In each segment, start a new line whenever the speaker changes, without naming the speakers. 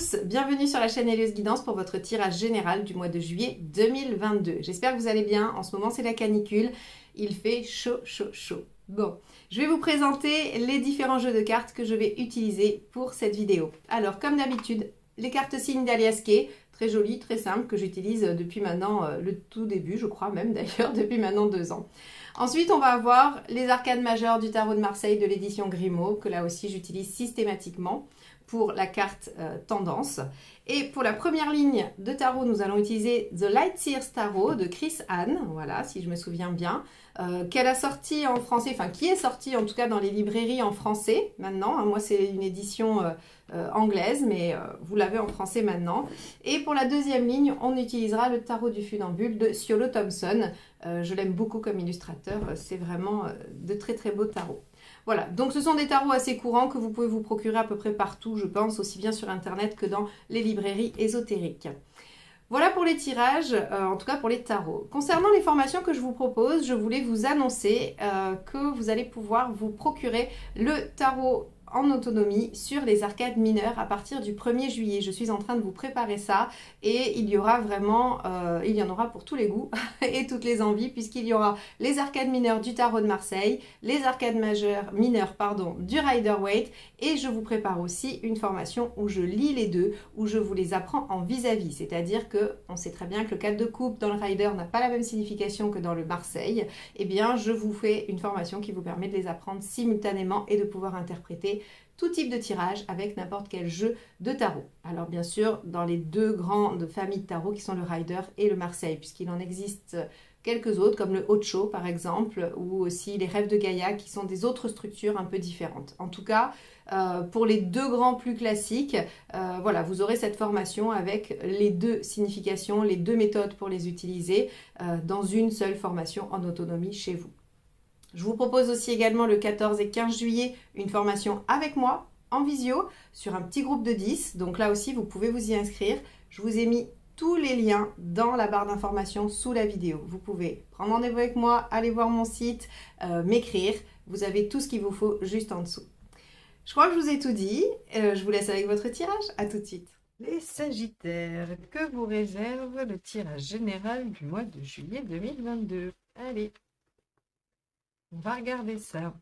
tous, bienvenue sur la chaîne Hélios Guidance pour votre tirage général du mois de juillet 2022. J'espère que vous allez bien, en ce moment c'est la canicule, il fait chaud, chaud, chaud. Bon, je vais vous présenter les différents jeux de cartes que je vais utiliser pour cette vidéo. Alors, comme d'habitude, les cartes signes d'Alias Kay, très jolies, très simples, que j'utilise depuis maintenant le tout début, je crois même d'ailleurs, depuis maintenant 2 ans. Ensuite, on va avoir les arcades majeures du tarot de Marseille de l'édition Grimaud, que là aussi j'utilise systématiquement pour la carte tendance. Et pour la première ligne de tarot, nous allons utiliser The Lightseers Tarot de Chris Anne, voilà, si je me souviens bien, qu'elle a sorti en français, enfin qui est sorti en tout cas dans les librairies en français maintenant. Hein, moi, c'est une édition anglaise, mais vous l'avez en français maintenant. Et pour la deuxième ligne, on utilisera le tarot du funambule de Siolo Thompson. Je l'aime beaucoup comme illustrateur, c'est vraiment de très très beaux tarots. Voilà, donc ce sont des tarots assez courants que vous pouvez vous procurer à peu près partout, je pense, aussi bien sur internet que dans les librairies ésotériques. Voilà pour les tirages, en tout cas pour les tarots. Concernant les formations que je vous propose, je voulais vous annoncer que vous allez pouvoir vous procurer le tarot en autonomie sur les arcades mineures à partir du 1er juillet. Je suis en train de vous préparer ça et il y aura vraiment, il y en aura pour tous les goûts et toutes les envies puisqu'il y aura les arcades mineures du tarot de Marseille, les arcades mineures du Rider-Waite et je vous prépare aussi une formation où je lis les deux, où je vous les apprends en vis-à-vis. C'est-à-dire qu'on sait très bien que le 4 de coupe dans le Rider n'a pas la même signification que dans le Marseille. Eh bien, je vous fais une formation qui vous permet de les apprendre simultanément et de pouvoir interpréter tout type de tirage avec n'importe quel jeu de tarot. Alors bien sûr, dans les deux grandes familles de tarot qui sont le Rider et le Marseille, puisqu'il en existe quelques autres, comme le Ocho par exemple, ou aussi les Rêves de Gaïa, qui sont des autres structures un peu différentes. En tout cas, pour les deux grands plus classiques, voilà, vous aurez cette formation avec les deux significations, les deux méthodes pour les utiliser dans une seule formation en autonomie chez vous. Je vous propose aussi également le 14 et 15 juillet une formation avec moi en visio sur un petit groupe de 10. Donc là aussi, vous pouvez vous y inscrire. Je vous ai mis tous les liens dans la barre d'information sous la vidéo. Vous pouvez prendre rendez-vous avec moi, aller voir mon site, m'écrire. Vous avez tout ce qu'il vous faut juste en dessous. Je crois que je vous ai tout dit. Je vous laisse avec votre tirage. À tout de suite. Les Sagittaires, que vous réserve le tirage général du mois de juillet 2022? Allez, on va regarder ça.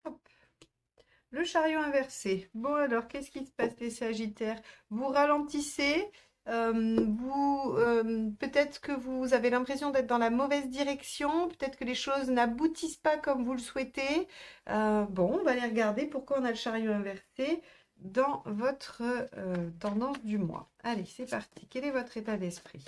Hop. Le chariot inversé. Bon alors, qu'est-ce qui se passe les Sagittaires? Vous ralentissez, peut-être que vous avez l'impression d'être dans la mauvaise direction, peut-être que les choses n'aboutissent pas comme vous le souhaitez. Bon, on va aller regarder pourquoi on a le chariot inversé dans votre tendance du mois. Allez, c'est parti. Quel est votre état d'esprit?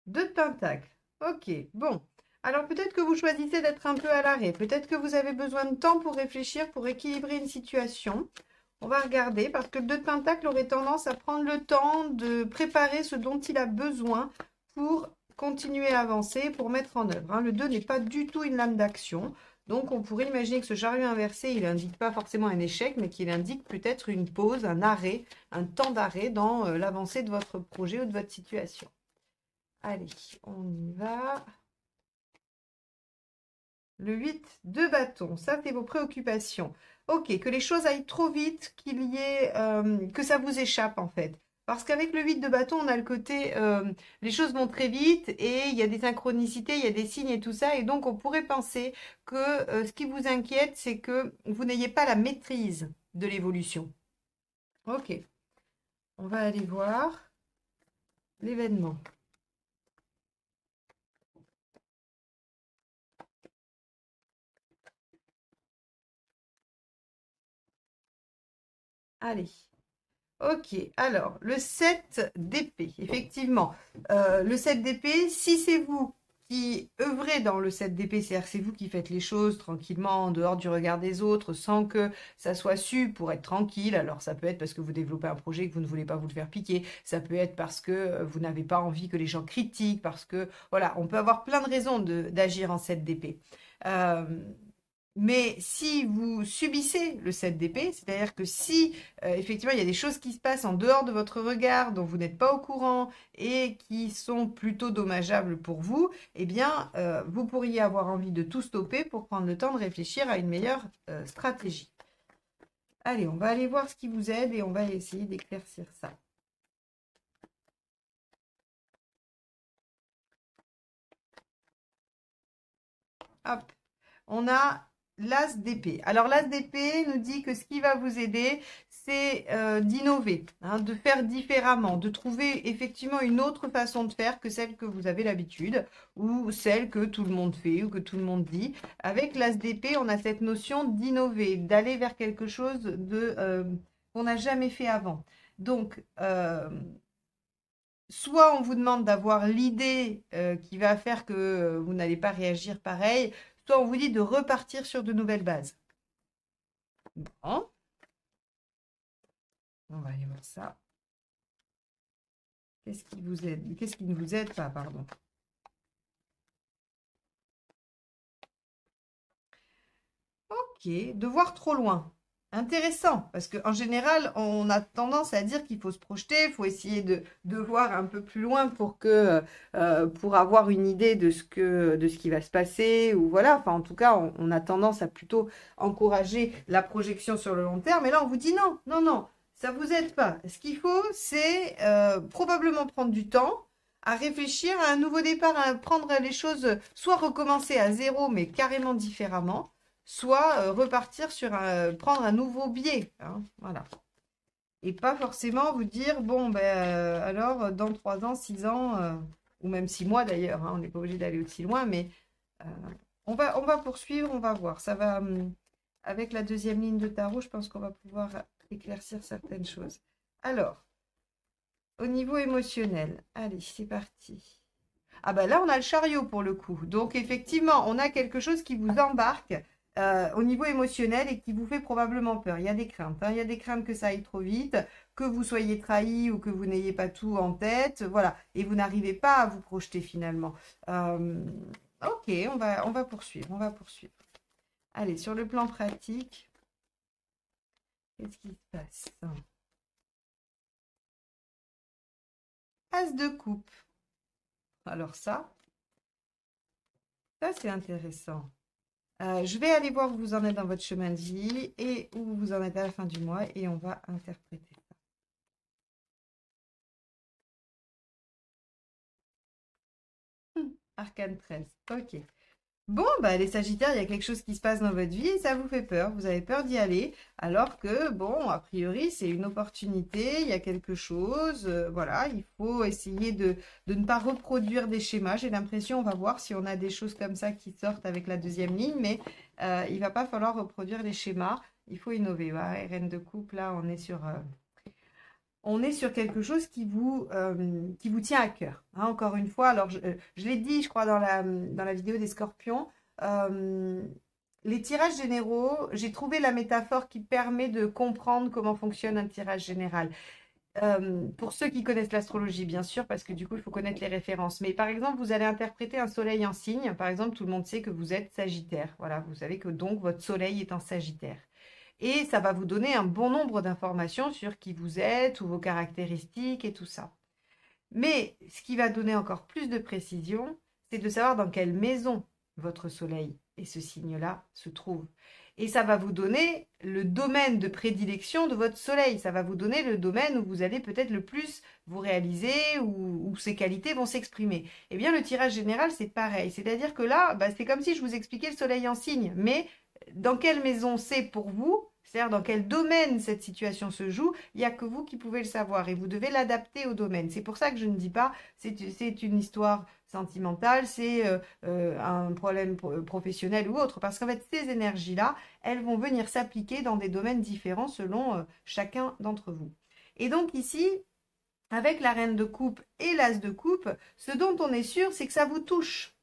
Deux de pentacle. Ok, bon. Alors peut-être que vous choisissez d'être un peu à l'arrêt. Peut-être que vous avez besoin de temps pour réfléchir, pour équilibrer une situation. On va regarder parce que le 2 de pentacle aurait tendance à prendre le temps de préparer ce dont il a besoin pour continuer à avancer, pour mettre en œuvre. Le 2 n'est pas du tout une lame d'action. Donc on pourrait imaginer que ce chariot inversé, il n'indique pas forcément un échec, mais qu'il indique peut-être une pause, un arrêt, un temps d'arrêt dans l'avancée de votre projet ou de votre situation. Allez, on y va. Le 8 de bâton, ça c'est vos préoccupations. Ok, que les choses aillent trop vite, qu'il y ait, que ça vous échappe en fait. Parce qu'avec le 8 de bâton, on a le côté, les choses vont très vite et il y a des synchronicités, il y a des signes et tout ça. Et donc on pourrait penser que ce qui vous inquiète, c'est que vous n'ayez pas la maîtrise de l'évolution. Ok, on va aller voir l'événement. Allez. Ok, alors le 7 d'épée, effectivement, le 7 d'épée, si c'est vous
qui œuvrez dans le 7 d'épée, c'est-à-dire que c'est vous qui faites les choses tranquillement en dehors du regard des autres, sans que ça soit su pour être tranquille. Alors ça peut être parce que vous développez un projet que vous ne voulez pas vous le faire piquer, ça peut être parce que vous n'avez pas envie que les gens critiquent, parce que voilà, on peut avoir plein de raisons d'agir en 7 d'épée. Mais si vous subissez le 7 d'épée, c'est-à-dire que si effectivement il y a des choses qui se passent en dehors de votre regard, dont vous n'êtes pas au courant et qui sont plutôt dommageables pour vous, eh bien vous pourriez avoir envie de tout stopper pour prendre le temps de réfléchir à une meilleure stratégie. Allez, on va aller voir ce qui vous aide et on va essayer d'éclaircir ça. Hop, on a l'as d'épée. Alors l'as d'épée nous dit que ce qui va vous aider, c'est d'innover, hein, de faire différemment, de trouver effectivement une autre façon de faire que celle que vous avez l'habitude ou celle que tout le monde fait ou que tout le monde dit. Avec l'as d'épée, on a cette notion d'innover, d'aller vers quelque chose qu'on n'a jamais fait avant. Donc, soit on vous demande d'avoir l'idée qui va faire que vous n'allez pas réagir pareil, soit on vous dit de repartir sur de nouvelles bases. Bon. On va aller voir ça. Qu'est-ce qui vous aide? Qu'est-ce qui ne vous aide pas, pardon. Ok, de voir trop loin. Intéressant, parce qu'en général, on a tendance à dire qu'il faut se projeter, il faut essayer de voir un peu plus loin pour avoir une idée de ce qui va se passer, ou voilà, enfin en tout cas, on a tendance à plutôt encourager la projection sur le long terme, et là on vous dit non, non, non, ça ne vous aide pas. Ce qu'il faut, c'est probablement prendre du temps à réfléchir à un nouveau départ, à prendre les choses, soit recommencer à zéro, mais carrément différemment, soit repartir sur prendre un nouveau biais, hein, voilà. Et pas forcément vous dire, bon, ben alors, dans 3 ans, 6 ans, ou même 6 mois d'ailleurs, hein, on n'est pas obligé d'aller aussi loin, mais on va poursuivre, on va voir. Ça va, avec la deuxième ligne de tarot, je pense qu'on va pouvoir éclaircir certaines choses. Alors, au niveau émotionnel, allez, c'est parti. Ah ben là, on a le chariot pour le coup. Donc, effectivement, on a quelque chose qui vous embarque au niveau émotionnel et qui vous fait probablement peur. Il y a des craintes, hein. Il y a des craintes que ça aille trop vite, que vous soyez trahi ou que vous n'ayez pas tout en tête, voilà. Et vous n'arrivez pas à vous projeter finalement. Ok, on va poursuivre, on va poursuivre. Allez, sur le plan pratique, qu'est-ce qui se passe? As de coupe. Alors ça c'est intéressant. Je vais aller voir où vous en êtes dans votre chemin de vie et où vous en êtes à la fin du mois et on va interpréter ça. Arcane 13, ok. Bon, bah, les Sagittaires, il y a quelque chose qui se passe dans votre vie et ça vous fait peur. Vous avez peur d'y aller, alors que, bon, a priori, c'est une opportunité, il y a quelque chose. Voilà, il faut essayer de ne pas reproduire des schémas. J'ai l'impression, on va voir si on a des choses comme ça qui sortent avec la deuxième ligne, mais il ne va pas falloir reproduire les schémas. Il faut innover. Ouais, Reine de coupe, là, on est sur quelque chose qui vous tient à cœur. Hein, encore une fois, alors je l'ai dit, je crois, dans la vidéo des scorpions, les tirages généraux, j'ai trouvé la métaphore qui permet de comprendre comment fonctionne un tirage général. Pour ceux qui connaissent l'astrologie, bien sûr, parce que du coup, il faut connaître les références. Mais par exemple, vous allez interpréter un soleil en signe. Par exemple, tout le monde sait que vous êtes Sagittaire. Voilà, vous savez que donc votre soleil est en Sagittaire. Et ça va vous donner un bon nombre d'informations sur qui vous êtes, ou vos caractéristiques et tout ça. Mais ce qui va donner encore plus de précision, c'est de savoir dans quelle maison votre soleil et ce signe-là se trouvent. Et ça va vous donner le domaine de prédilection de votre soleil. Ça va vous donner le domaine où vous allez peut-être le plus vous réaliser, où ces qualités vont s'exprimer. Eh bien, le tirage général, c'est pareil. C'est-à-dire que là, c'est comme si je vous expliquais le soleil en signe. Mais dans quelle maison c'est pour vous, c'est-à-dire dans quel domaine cette situation se joue, il n'y a que vous qui pouvez le savoir et vous devez l'adapter au domaine. C'est pour ça que je ne dis pas c'est une histoire sentimentale, c'est un problème professionnel ou autre, parce qu'en fait ces énergies-là, elles vont venir s'appliquer dans des domaines différents selon chacun d'entre vous. Et donc ici, avec la reine de coupe et l'as de coupe, ce dont on est sûr, c'est que ça vous touche.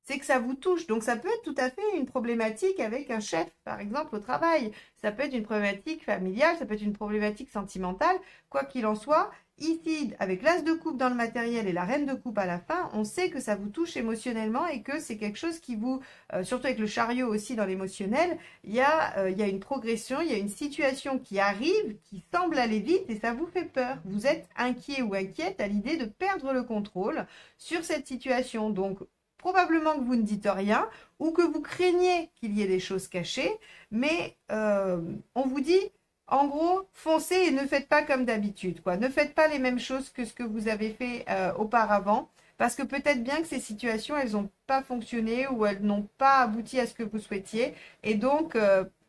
c'est que ça vous touche. Donc, ça peut être tout à fait une problématique avec un chef, par exemple, au travail. Ça peut être une problématique familiale, ça peut être une problématique sentimentale. Quoi qu'il en soit, ici, avec l'as de coupe dans le matériel et la reine de coupe à la fin, on sait que ça vous touche émotionnellement et que c'est quelque chose qui vous, surtout avec le chariot aussi dans l'émotionnel, il y a une progression, il y a une situation qui arrive, qui semble aller vite et ça vous fait peur. Vous êtes inquiet ou inquiète à l'idée de perdre le contrôle sur cette situation. Donc, probablement que vous ne dites rien ou que vous craignez qu'il y ait des choses cachées, mais on vous dit, en gros, foncez et ne faites pas comme d'habitude, quoi. Ne faites pas les mêmes choses que ce que vous avez fait auparavant, parce que peut-être bien que ces situations, elles n'ont pas fonctionné ou elles n'ont pas abouti à ce que vous souhaitiez. Et donc,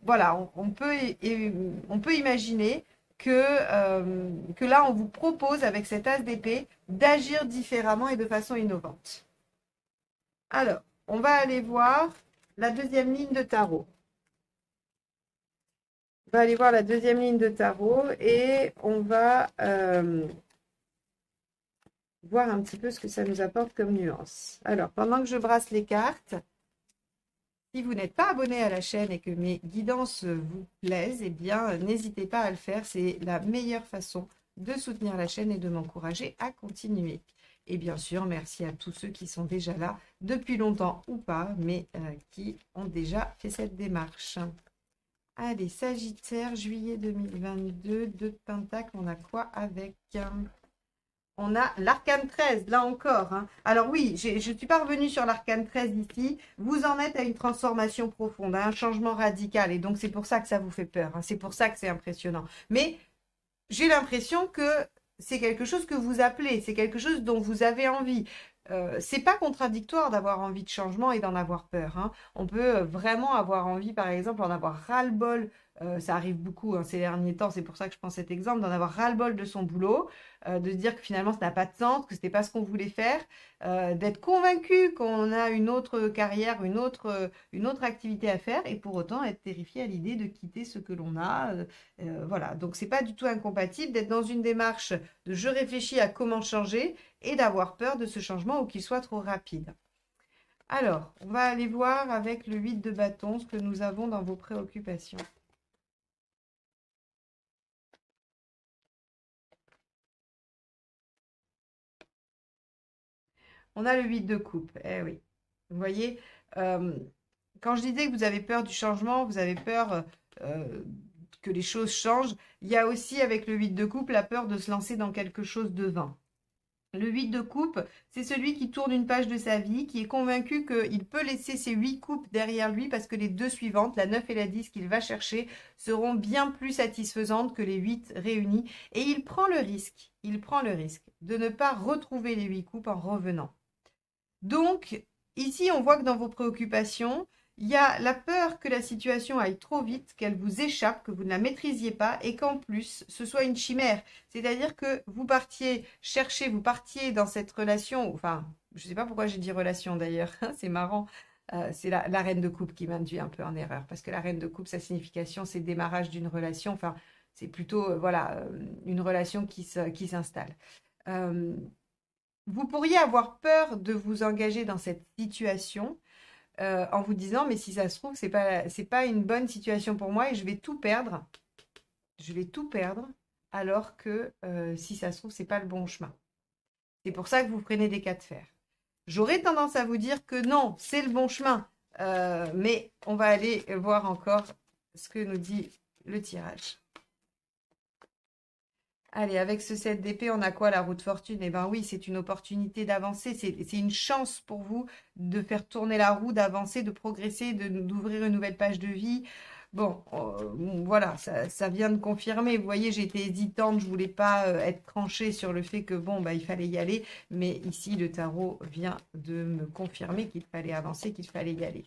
voilà, on peut imaginer que là, on vous propose, avec cet as d'épée, d'agir différemment et de façon innovante. Alors, on va aller voir la deuxième ligne de tarot. On va aller voir la deuxième ligne de tarot et on va voir un petit peu ce que ça nous apporte comme nuance. Alors, pendant que je brasse les cartes, si vous n'êtes pas abonné à la chaîne et que mes guidances vous plaisent, eh bien, n'hésitez pas à le faire. C'est la meilleure façon de soutenir la chaîne et de m'encourager à continuer. Et bien sûr, merci à tous ceux qui sont déjà là depuis longtemps ou pas, mais qui ont déjà fait cette démarche. Allez, Sagittaire, juillet 2022, 2 de Pentacle, on a quoi avec? On a l'arcane 13, là encore. Hein. Alors oui, je ne suis pas revenue sur l'arcane 13 ici. Vous en êtes à une transformation profonde, à un changement radical. Et donc, c'est pour ça que ça vous fait peur. Hein. C'est pour ça que c'est impressionnant. Mais j'ai l'impression que c'est quelque chose que vous appelez, c'est quelque chose dont vous avez envie. C'est pas contradictoire d'avoir envie de changement et d'en avoir peur. Hein. On peut vraiment avoir envie, par exemple, d'en avoir ras-le-bol. Ça arrive beaucoup ces derniers temps, c'est pour ça que je prends cet exemple, d'en avoir ras-le-bol de son boulot, de se dire que finalement ça n'a pas de sens, que ce n'était pas ce qu'on voulait faire, d'être convaincu qu'on a une autre carrière, une autre activité à faire, et pour autant être terrifié à l'idée de quitter ce que l'on a. Voilà, donc c'est pas du tout incompatible d'être dans une démarche de je réfléchis à comment changer et d'avoir peur de ce changement ou qu'il soit trop rapide. Alors, on va aller voir avec le 8 de bâton ce que nous avons dans vos préoccupations. On a le 8 de coupe. Eh oui. Vous voyez, quand je disais que vous avez peur du changement, vous avez peur que les choses changent, il y a aussi avec le 8 de coupe la peur de se lancer dans quelque chose de vain. Le 8 de coupe, c'est celui qui tourne une page de sa vie, qui est convaincu qu'il peut laisser ses 8 coupes derrière lui parce que les deux suivantes, la 9 et la 10 qu'il va chercher, seront bien plus satisfaisantes que les 8 réunies. Et il prend le risque de ne pas retrouver les 8 coupes en revenant. Donc, ici, on voit que dans vos préoccupations, il y a la peur que la situation aille trop vite, qu'elle vous échappe, que vous ne la maîtrisiez pas et qu'en plus, ce soit une chimère. C'est-à-dire que vous partiez dans cette relation, enfin, je ne sais pas pourquoi j'ai dit relation d'ailleurs, c'est marrant. C'est la reine de coupe qui m'induit un peu en erreur, parce que la reine de coupe, sa signification, c'est le démarrage d'une relation, enfin, c'est plutôt, voilà, une relation qui s'installe. Vous pourriez avoir peur de vous engager dans cette situation en vous disant, mais si ça se trouve, c'est pas une bonne situation pour moi et je vais tout perdre. Je vais tout perdre alors que si ça se trouve, c'est pas le bon chemin. C'est pour ça que vous prenez des cas de fer. J'aurais tendance à vous dire que non, c'est le bon chemin. Mais on va aller voir encore ce que nous dit le tirage. Allez, avec ce 7 d'épée, on a quoi, la roue de fortune? Eh bien oui, c'est une opportunité d'avancer, c'est une chance pour vous de faire tourner la roue, d'avancer, de progresser, d'ouvrir une nouvelle page de vie. Bon, voilà, ça vient de confirmer. Vous voyez, j'ai été hésitante, je ne voulais pas être tranchée sur le fait que bon, bah, il fallait y aller. Mais ici, le tarot vient de me confirmer qu'il fallait avancer, qu'il fallait y aller.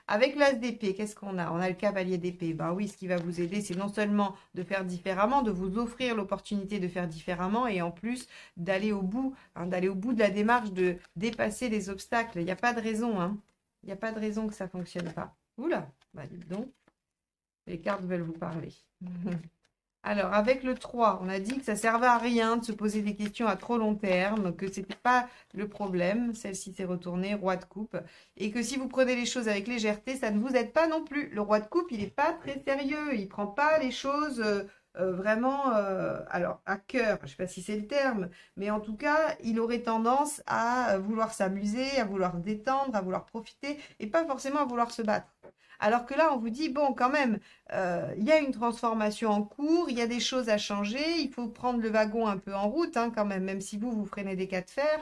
Avec l'as d'épée, qu'est-ce qu'on a? On a le cavalier d'épée. Ben oui, ce qui va vous aider, c'est non seulement de faire différemment, de vous offrir l'opportunité de faire différemment et en plus d'aller au bout, d'aller au bout de la démarche, de dépasser les obstacles. Il n'y a pas de raison, hein. Il n'y a pas de raison que ça ne fonctionne pas. Oula, bah dites donc, les cartes veulent vous parler. Alors, avec le 3, on a dit que ça servait à rien de se poser des questions à trop long terme, que c'était pas le problème. Celle-ci s'est retournée, roi de coupe. Et que si vous prenez les choses avec légèreté, ça ne vous aide pas non plus. Le roi de coupe, il n'est pas très sérieux. Il prend pas les choses vraiment alors à cœur. Je ne sais pas si c'est le terme, mais en tout cas, il aurait tendance à vouloir s'amuser, à vouloir détendre, à vouloir profiter et pas forcément à vouloir se battre. Alors que là, on vous dit, bon, quand même, il y a une transformation en cours, il y a des choses à changer, il faut prendre le wagon un peu en route, hein, quand même si vous freinez des cas de fer,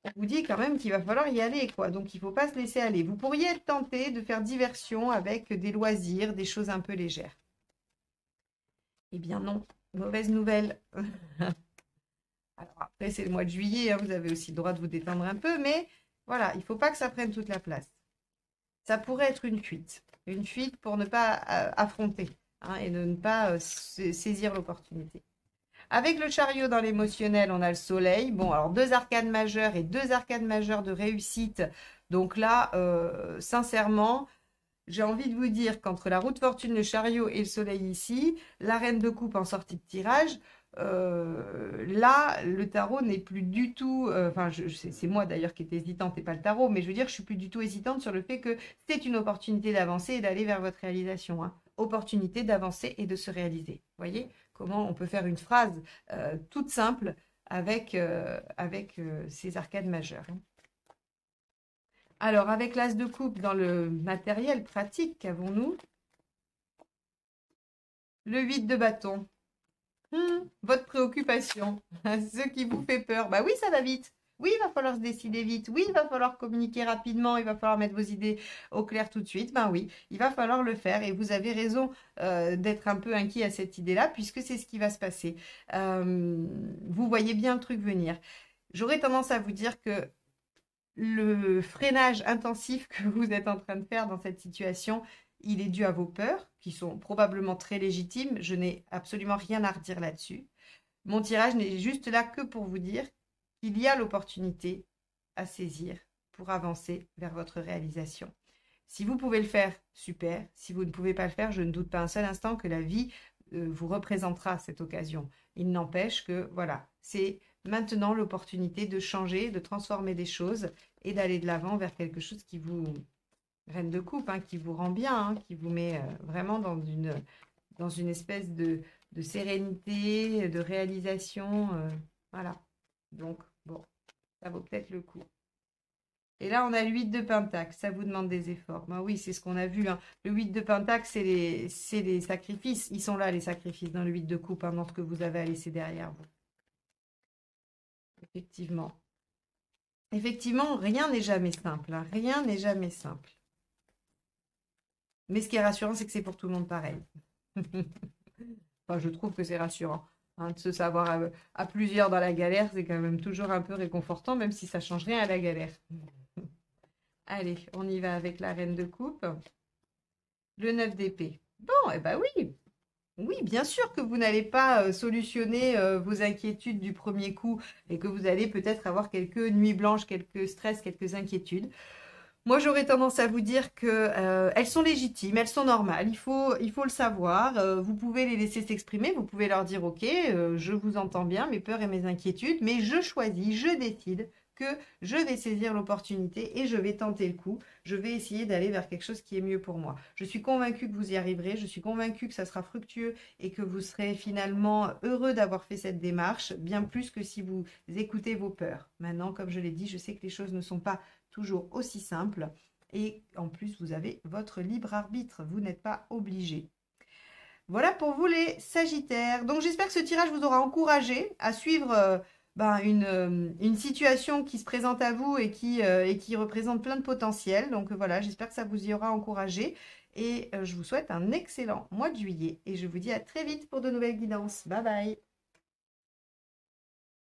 on vous dit quand même qu'il va falloir y aller, quoi. Donc, il ne faut pas se laisser aller. Vous pourriez être tenté de faire diversion avec des loisirs, des choses un peu légères. Eh bien non, mauvaise nouvelle. Alors après, c'est le mois de juillet, hein, vous avez aussi le droit de vous détendre un peu, mais voilà, il ne faut pas que ça prenne toute la place. Ça pourrait être une fuite pour ne pas affronter hein, et de ne pas saisir l'opportunité. Avec le chariot dans l'émotionnel, on a le soleil. Bon, alors 2 arcades majeures et 2 arcades majeures de réussite. Donc là, sincèrement, j'ai envie de vous dire qu'entre la roue de fortune, le chariot et le soleil ici, la reine de coupe en sortie de tirage, là, le tarot n'est plus du tout, enfin, c'est moi d'ailleurs qui étais hésitante et pas le tarot, mais je veux dire, je suis plus du tout hésitante sur le fait que c'est une opportunité d'avancer et d'aller vers votre réalisation. Hein. Opportunité d'avancer et de se réaliser. Vous voyez comment on peut faire une phrase toute simple avec ces arcades majeures. Hein. Alors, avec l'as de coupe dans le matériel pratique, qu'avons-nous? Le 8 de bâton. Votre préoccupation, ce qui vous fait peur. Bah oui, ça va vite. Oui, il va falloir se décider vite. Oui, il va falloir communiquer rapidement. Il va falloir mettre vos idées au clair tout de suite. Ben oui, il va falloir le faire. Et vous avez raison d'être un peu inquiet à cette idée-là, puisque c'est ce qui va se passer. Vous voyez bien le truc venir. J'aurais tendance à vous dire que le freinage intensif que vous êtes en train de faire dans cette situation, il est dû à vos peurs, qui sont probablement très légitimes. Je n'ai absolument rien à redire là-dessus. Mon tirage n'est juste là que pour vous dire qu'il y a l'opportunité à saisir pour avancer vers votre réalisation. Si vous pouvez le faire, super. Si vous ne pouvez pas le faire, je ne doute pas un seul instant que la vie vous représentera cette occasion. Il n'empêche que, voilà, c'est maintenant l'opportunité de changer, de transformer des choses et d'aller de l'avant vers quelque chose qui vous, reine de coupe, hein, qui vous rend bien, hein, qui vous met vraiment dans une espèce de sérénité, de réalisation. Voilà. Donc, bon, ça vaut peut-être le coup. Et là, on a le 8 de Pentacle. Ça vous demande des efforts. Ben oui, c'est ce qu'on a vu. Hein. Le 8 de Pentacle, c'est les sacrifices. Ils sont là, les sacrifices, dans le 8 de coupe, hein, dans ce que vous avez à laisser derrière vous. Effectivement. Effectivement, rien n'est jamais simple. Hein. Rien n'est jamais simple. Mais ce qui est rassurant, c'est que c'est pour tout le monde pareil. Enfin, je trouve que c'est rassurant. Hein, de se savoir à plusieurs dans la galère, c'est quand même toujours un peu réconfortant, même si ça ne change rien à la galère. Allez, on y va avec la reine de coupe. Le 9 d'épée. Bon, eh ben oui. Oui, bien sûr que vous n'allez pas solutionner vos inquiétudes du premier coup et que vous allez peut-être avoir quelques nuits blanches, quelques stress, quelques inquiétudes. Moi, j'aurais tendance à vous dire que elles sont légitimes, elles sont normales, il faut le savoir. Vous pouvez les laisser s'exprimer, vous pouvez leur dire « Ok, je vous entends bien, mes peurs et mes inquiétudes, mais je choisis, je décide que je vais saisir l'opportunité et je vais tenter le coup. Je vais essayer d'aller vers quelque chose qui est mieux pour moi. Je suis convaincue que vous y arriverez, je suis convaincue que ça sera fructueux et que vous serez finalement heureux d'avoir fait cette démarche, bien plus que si vous écoutez vos peurs. Maintenant, comme je l'ai dit, je sais que les choses ne sont pas toujours aussi simple et en plus vous avez votre libre arbitre, vous n'êtes pas obligé. Voilà pour vous les Sagittaires. Donc j'espère que ce tirage vous aura encouragé à suivre une situation qui se présente à vous et qui représente plein de potentiel. Donc voilà, j'espère que ça vous y aura encouragé et je vous souhaite un excellent mois de juillet et je vous dis à très vite pour de nouvelles guidances. Bye bye.